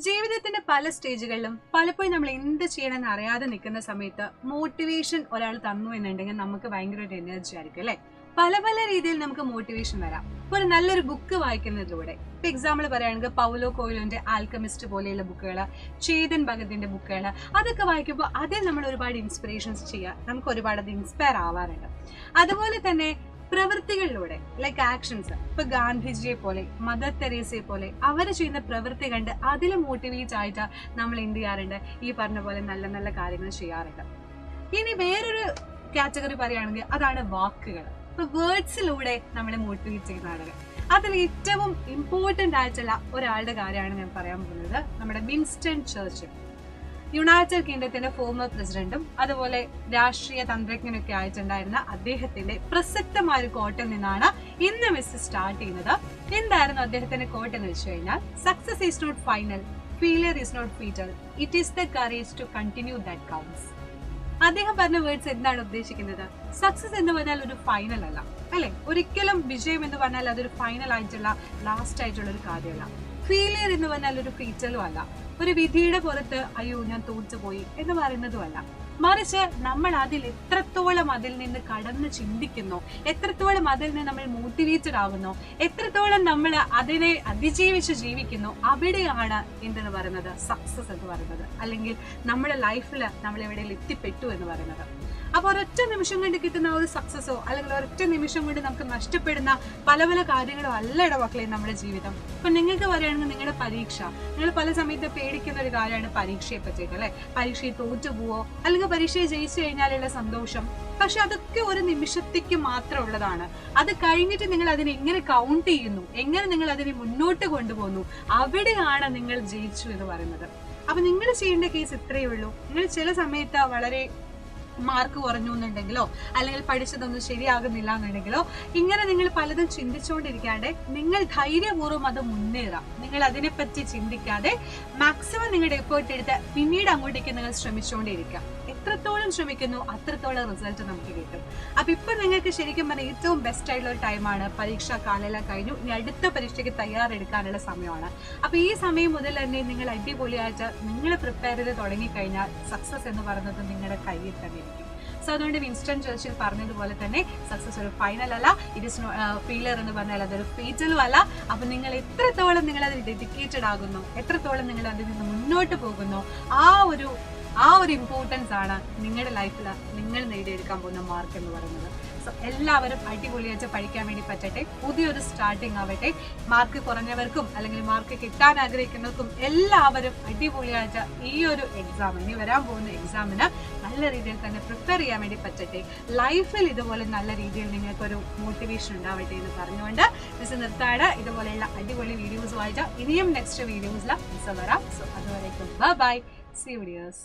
ജീവിതത്തിന്റെ പല സ്റ്റേജുകളിലും പലപ്പോഴും നമ്മൾ എന്ത് ചെയ്യണമെന്ന് അറിയാതെ നിൽക്കുന്ന സമയത്ത് മോട്ടിവേഷൻ ഒരാൾ തന്നു എന്നുണ്ടെങ്കിൽ നമുക്ക് ഭയങ്കര ഒരു എനർജി ആയിരിക്കും അല്ലെ. പല പല രീതിയിൽ നമുക്ക് മോട്ടിവേഷൻ വരാം. ഇപ്പൊ ഒരു നല്ലൊരു ബുക്ക് വായിക്കുന്നതിലൂടെ, ഇപ്പൊ എക്സാമ്പിൾ പറയുകയാണെങ്കിൽ പൗലോ കോയിലോന്റെ ആൽക്കമിസ്റ്റ് പോലെയുള്ള ബുക്കുകൾ, ചേതൻ ഭഗത്തിന്റെ ബുക്കുകൾ, അതൊക്കെ വായിക്കുമ്പോൾ അതിൽ നമ്മൾ ഒരുപാട് ഇൻസ്പിറേഷൻസ് ചെയ്യാം, നമുക്ക് ഒരുപാട് അത് ഇൻസ്പയർ ആവാറുണ്ട്. അതുപോലെ തന്നെ പ്രവൃത്തികളിലൂടെ ലൈക്ക് ആക്ഷൻസ്, ഇപ്പൊ ഗാന്ധിജിയെ പോലെ മദർ തെരേസയെ പോലെ അവർ ചെയ്യുന്ന പ്രവൃത്തി കണ്ട് അതിൽ മോട്ടിവേറ്റ് ആയിട്ട് നമ്മൾ എന്ത് ചെയ്യാറുണ്ട്, ഈ പറഞ്ഞ പോലെ നല്ല നല്ല കാര്യങ്ങൾ ചെയ്യാറുണ്ട്. ഇനി വേറൊരു കാറ്റഗറി പറയുകയാണെങ്കിൽ അതാണ് വാക്കുകൾ. ഇപ്പൊ വേർഡ്സിലൂടെ നമ്മളെ മോട്ടിവേറ്റ് ചെയ്യുന്ന ആളുകൾ. അതിൽ ഏറ്റവും ഇമ്പോർട്ടന്റ് ആയിട്ടുള്ള ഒരാളുടെ കാര്യമാണ് ഞാൻ പറയാൻ പോകുന്നത്, നമ്മുടെ വിൻസ്റ്റൺ ചർച്ചിൽ. യുണൈറ്റഡ് കിങ്ഡത്തിന്റെ ഫോമർ പ്രസിഡന്റും അതുപോലെ രാഷ്ട്രീയ തന്ത്രജ്ഞനൊക്കെ ആയിട്ടുണ്ടായിരുന്ന അദ്ദേഹത്തിന്റെ പ്രസക്തമായ ഒരു കോട്ടിൽ നിന്നാണ് ഇന്ന് മിസ് സ്റ്റാർട്ട് ചെയ്യുന്നത്. എന്തായിരുന്നു അദ്ദേഹത്തിന്റെ കോട്ട് എന്ന് വെച്ച് കഴിഞ്ഞാൽ, success is not final, failure is not fatal, it is the courage to continue that counts. അദ്ദേഹം പറഞ്ഞ വേർഡ്സ് എന്താണ് ഉദ്ദേശിക്കുന്നത്? സക്സസ് എന്ന് പറഞ്ഞാൽ ഒരു ഫൈനൽ അല്ല അല്ലെ, ഒരിക്കലും വിജയം എന്ന് പറഞ്ഞാൽ അതൊരു ഫൈനൽ ആയിട്ടുള്ള ലാസ്റ്റ് ആയിട്ടുള്ള ഒരു കാര്യമല്ല. ഫെയിലിയർ എന്ന് പറഞ്ഞാൽ ഒരു ഫീറ്റലും അല്ല, ഒരു വിധിയുടെ പുറത്ത് അയ്യോ ഞാൻ തോറ്റുപോയി എന്ന് പറയുന്നതുമല്ല. മറിച്ച് നമ്മൾ എത്രത്തോളം അതിൽ നിന്ന് കടന്ന് ചിന്തിക്കുന്നു, എത്രത്തോളം അതിൽ നിന്ന് നമ്മൾ മോട്ടിവേറ്റഡ് ആകുന്നു, എത്രത്തോളം നമ്മൾ അതിനെ അതിജീവിച്ച് ജീവിക്കുന്നു, അവിടെയാണ് എന്തെന്ന് പറയുന്നത് സക്സസ് എന്ന് പറയുന്നത്, അല്ലെങ്കിൽ നമ്മുടെ ലൈഫിൽ നമ്മൾ എവിടെയും എത്തിപ്പെട്ടു എന്ന് പറയുന്നത്. അപ്പൊ ഒരൊറ്റ നിമിഷം കൊണ്ട് കിട്ടുന്ന ഒരു സക്സസോ അല്ലെങ്കിൽ ഒരൊറ്റ നിമിഷം കൊണ്ട് നമുക്ക് നഷ്ടപ്പെടുന്ന പല പല കാര്യങ്ങളോ അല്ല ഇടമക്കളെ നമ്മുടെ ജീവിതം. ഇപ്പൊ നിങ്ങൾക്ക് പറയുകയാണെങ്കിൽ നിങ്ങളുടെ പരീക്ഷ, നിങ്ങൾ പല സമയത്ത് പേടിക്കുന്ന ഒരു കാര്യമാണ് പരീക്ഷയെ പറ്റിയിട്ട് അല്ലെ. പരീക്ഷയെ തോറ്റുപോവോ അല്ലെങ്കിൽ പരീക്ഷയെ ജയിച്ചു കഴിഞ്ഞാലുള്ള സന്തോഷം, പക്ഷെ അതൊക്കെ ഒരു നിമിഷത്തേക്ക് മാത്രം ഉള്ളതാണ്. അത് കഴിഞ്ഞിട്ട് നിങ്ങൾ അതിനെ എങ്ങനെ കൗണ്ട് ചെയ്യുന്നു, എങ്ങനെ നിങ്ങൾ അതിനെ മുന്നോട്ട് കൊണ്ടുപോകുന്നു, അവിടെയാണ് നിങ്ങൾ ജയിച്ചു എന്ന് പറയുന്നത്. അപ്പൊ നിങ്ങൾ ചെയ്യേണ്ട കേസ് ഇത്രയേ ഉള്ളൂ. നിങ്ങൾ ചില സമയത്ത് വളരെ മാർക്ക് കുറഞ്ഞു എന്നുണ്ടെങ്കിലോ അല്ലെങ്കിൽ പഠിച്ചതൊന്നും ശരിയാകുന്നില്ല എന്നുണ്ടെങ്കിലോ ഇങ്ങനെ നിങ്ങൾ പലതും ചിന്തിച്ചുകൊണ്ടിരിക്കാതെ നിങ്ങൾ ധൈര്യപൂർവ്വം അത് മുന്നേറാം. നിങ്ങൾ അതിനെപ്പറ്റി ചിന്തിക്കാതെ മാക്സിമം നിങ്ങളുടെ എഫേർട്ട് എടുത്ത് പിന്നീട് അങ്ങോട്ടേക്ക് നിങ്ങൾ ശ്രമിച്ചുകൊണ്ടിരിക്കാം. എത്രത്തോളം ശ്രമിക്കുന്നു അത്രത്തോളം റിസൾട്ട് നമുക്ക് കിട്ടും. അപ്പൊ ഇപ്പൊ നിങ്ങൾക്ക് ശരിക്കും പറഞ്ഞാൽ ഏറ്റവും ബെസ്റ്റ് ആയിട്ടുള്ള ഒരു ടൈമാണ്. പരീക്ഷാ കാലം കഴിഞ്ഞു, ഇനി അടുത്ത പരീക്ഷയ്ക്ക് തയ്യാറെടുക്കാനുള്ള സമയമാണ്. അപ്പൊ ഈ സമയം മുതൽ തന്നെ നിങ്ങൾ അടിപൊളിയായിട്ട് നിങ്ങൾ പ്രിപ്പയർ ചെയ്ത് തുടങ്ങിക്കഴിഞ്ഞാൽ സക്സസ് എന്ന് പറയുന്നത് നിങ്ങളുടെ കയ്യിൽ തന്നെ ഇരിക്കും. സോ അതുകൊണ്ട് വിൻസ്റ്റൺ ചർച്ചിൽ പറഞ്ഞതുപോലെ തന്നെ സക്സസ് ഒരു ഫൈനൽ അല്ല, ഇറ്റ് ഇസ് ഫെയിലിയർ എന്ന് പറഞ്ഞാൽ അതൊരു ഫേറ്റലും അല്ല. അപ്പൊ നിങ്ങൾ എത്രത്തോളം നിങ്ങൾ അതിൽ ഡെഡിക്കേറ്റഡ് ആകുന്നു, എത്രത്തോളം നിങ്ങൾ അതിൽ നിന്ന് മുന്നോട്ട് പോകുന്നു, ആ ഒരു ഇമ്പോർട്ടൻസ് ആണ് നിങ്ങളുടെ ലൈഫിൽ നിങ്ങൾ നേടിയെടുക്കാൻ പോകുന്ന മാർക്ക് എന്ന് പറയുന്നത്. സോ എല്ലാവരും അടിപൊളിയായിട്ട് പഠിക്കാൻ വേണ്ടി പറ്റട്ടെ. പുതിയൊരു സ്റ്റാർട്ടിങ് ആവട്ടെ. മാർക്ക് കുറഞ്ഞവർക്കും അല്ലെങ്കിൽ മാർക്ക് കിട്ടാൻ ആഗ്രഹിക്കുന്നവർക്കും എല്ലാവരും അടിപൊളിയായിട്ട് ഈ ഒരു എക്സാം, ഇനി വരാൻ പോകുന്ന എക്സാമിന് നല്ല രീതിയിൽ തന്നെ പ്രിപ്പയർ ചെയ്യാൻ വേണ്ടി പറ്റട്ടെ. ലൈഫിൽ ഇതുപോലെ നല്ല രീതിയിൽ നിങ്ങൾക്കൊരു മോട്ടിവേഷൻ ഉണ്ടാവട്ടെ എന്ന് പറഞ്ഞുകൊണ്ട് മിസ് നിർത്താണ്. ഇതുപോലെയുള്ള അടിപൊളി വീഡിയോസുമായിട്ട് ഇനിയും നെക്സ്റ്റ് വീഡിയോസിൽ മിസ് വരാം. സോ അതുവരേക്കും ബൈ, see you videos.